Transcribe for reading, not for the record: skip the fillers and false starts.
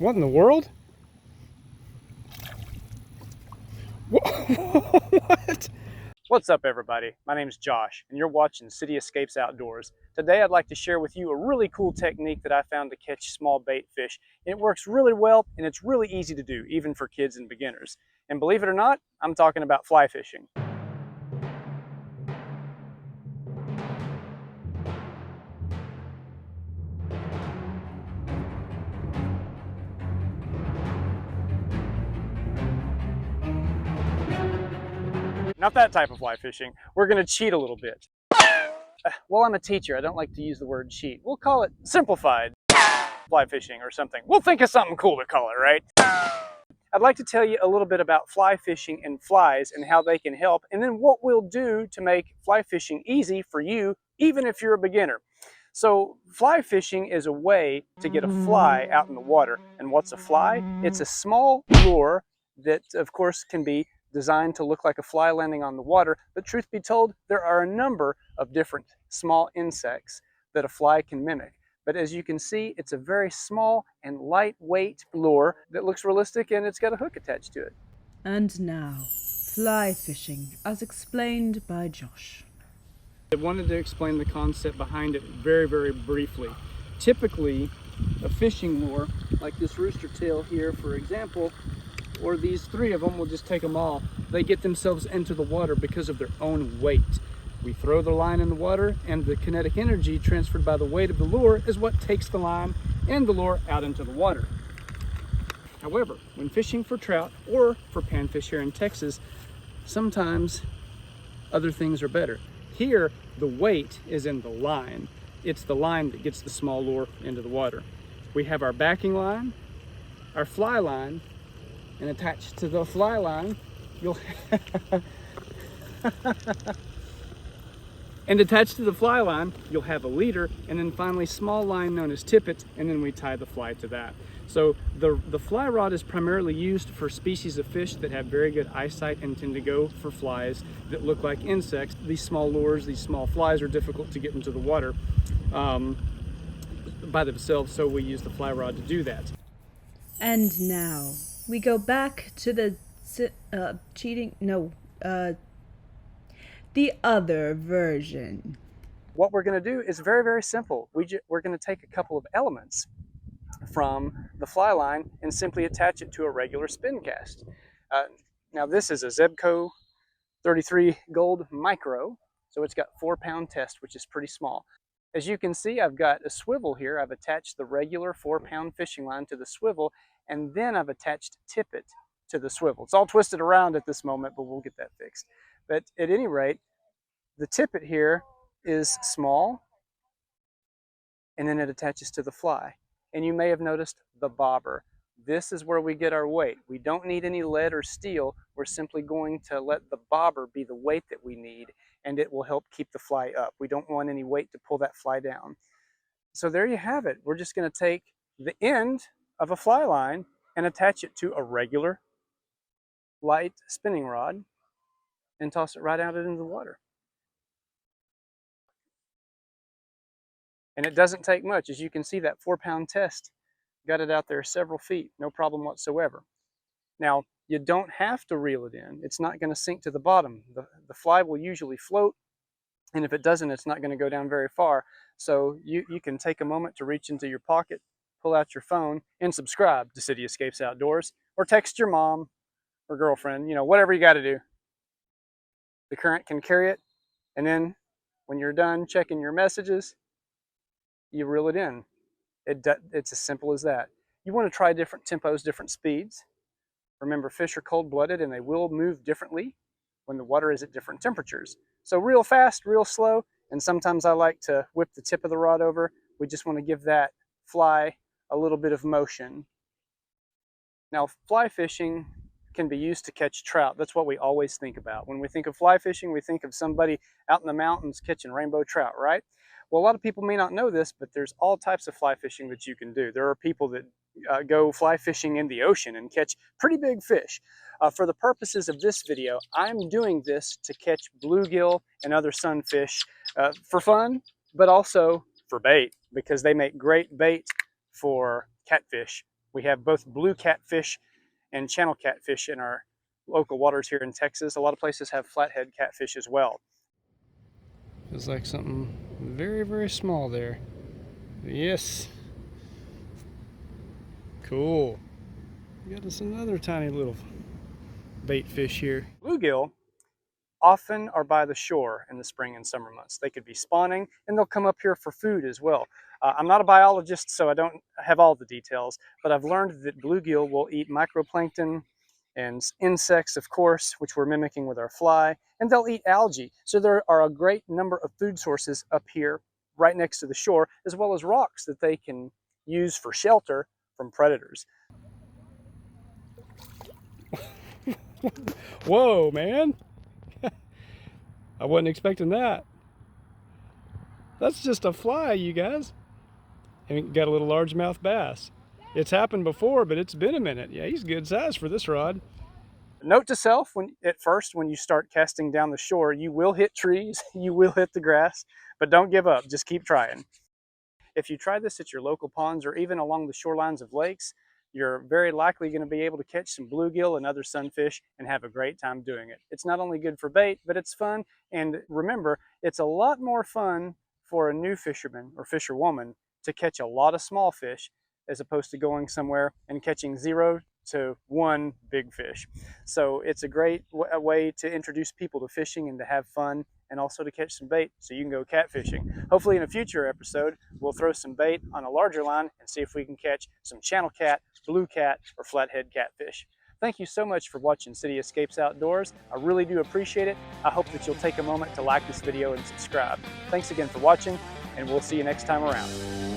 What in the world? What? What's up, everybody? My name's Josh, and you're watching City Escapes Outdoors. Today I'd like to share with you a really cool technique that I found to catch small bait fish. It works really well, and it's really easy to do, even for kids and beginners. And believe it or not, I'm talking about fly fishing. Not that type of fly fishing. We're going to cheat a little bit. Well, I'm a teacher. I don't like to use the word cheat. We'll call it simplified fly fishing or something. We'll think of something cool to call it, right? I'd like to tell you a little bit about fly fishing and flies and how they can help, and then what we'll do to make fly fishing easy for you, even if you're a beginner. So fly fishing is a way to get a fly out in the water. And what's a fly? It's a small lure that, of course, can be designed to look like a fly landing on the water, but truth be told, there are a number of different small insects that a fly can mimic. But as you can see, it's a very small and lightweight lure that looks realistic, and it's got a hook attached to it. And now, fly fishing, as explained by Josh. I wanted to explain the concept behind it very, very briefly. Typically, a fishing lure, like this rooster tail here, for example, or these three of them, we'll just take them all, they get themselves into the water because of their own weight. We throw the line in the water, and the kinetic energy transferred by the weight of the lure is what takes the line and the lure out into the water. However, when fishing for trout or for panfish here in Texas, sometimes other things are better. Here, the weight is in the line. It's the line that gets the small lure into the water. We have our backing line, our fly line, and attached to the fly line, you'll and attached to the fly line, you'll have a leader, and then finally small line known as tippet, and then we tie the fly to that. So the fly rod is primarily used for species of fish that have very good eyesight and tend to go for flies that look like insects. These small lures, these small flies are difficult to get into the water by themselves, so we use the fly rod to do that. And now, we go back to the the other version. What we're going to do is very, very simple. We're going to take a couple of elements from the fly line and simply attach it to a regular spin cast. Now this is a Zebco 33 Gold Micro, so it's got 4-pound test, which is pretty small. As you can see, I've got a swivel here. I've attached the regular 4-pound fishing line to the swivel, and then I've attached tippet to the swivel. It's all twisted around at this moment, but we'll get that fixed. But at any rate, the tippet here is small, and then it attaches to the fly. And you may have noticed the bobber. This is where we get our weight. We don't need any lead or steel. We're simply going to let the bobber be the weight that we need, and it will help keep the fly up. We don't want any weight to pull that fly down. So there you have it. We're just going to take the end of a fly line and attach it to a regular light spinning rod and toss it right out into the water. And it doesn't take much. As you can see, that 4-pound test got it out there several feet, no problem whatsoever. Now, you don't have to reel it in. It's not going to sink to the bottom. The fly will usually float, and if it doesn't, it's not going to go down very far. So you can take a moment to reach into your pocket, pull out your phone, and subscribe to City Escapes Outdoors, or text your mom or girlfriend, whatever you got to do. The current can carry it, and then when you're done checking your messages, you reel it in. It's as simple as that. You want to try different tempos, different speeds. Remember, fish are cold-blooded, and they will move differently when the water is at different temperatures. So real fast, real slow, and sometimes I like to whip the tip of the rod over. We just want to give that fly a little bit of motion. Now, fly fishing can be used to catch trout. That's what we always think about. When we think of fly fishing, we think of somebody out in the mountains catching rainbow trout, right? Well, a lot of people may not know this, but there's all types of fly fishing that you can do. There are people that go fly fishing in the ocean and catch pretty big fish. For the purposes of this video, I'm doing this to catch bluegill and other sunfish for fun, but also for bait, because they make great bait for catfish We have both blue catfish and channel catfish in our local waters here in Texas. A lot of places have flathead catfish as well. Feels like something very, very small there. Yes. Cool. We got us another tiny little bait fish here. Bluegill often are by the shore in the spring and summer months. They could be spawning, and they'll come up here for food as well. I'm not a biologist, so I don't have all the details, but I've learned that bluegill will eat microplankton and insects, of course, which we're mimicking with our fly, and they'll eat algae. So there are a great number of food sources up here right next to the shore, as well as rocks that they can use for shelter from predators. Whoa, man. I wasn't expecting that. That's just a fly, you guys. And got a little largemouth bass. It's happened before, but it's been a minute. Yeah, he's good size for this rod. Note to self, at first when you start casting down the shore, you will hit trees, you will hit the grass, but don't give up, just keep trying. If you try this at your local ponds or even along the shorelines of lakes, you're very likely going to be able to catch some bluegill and other sunfish and have a great time doing it. It's not only good for bait, but it's fun. And remember, it's a lot more fun for a new fisherman or fisherwoman to catch a lot of small fish as opposed to going somewhere and catching 0 to 1 big fish. So it's a great way to introduce people to fishing and to have fun, and also to catch some bait so you can go catfishing. Hopefully in a future episode, we'll throw some bait on a larger line and see if we can catch some channel cat, blue cat, or flathead catfish. Thank you so much for watching City Escapes Outdoors. I really do appreciate it. I hope that you'll take a moment to like this video and subscribe. Thanks again for watching, and we'll see you next time around.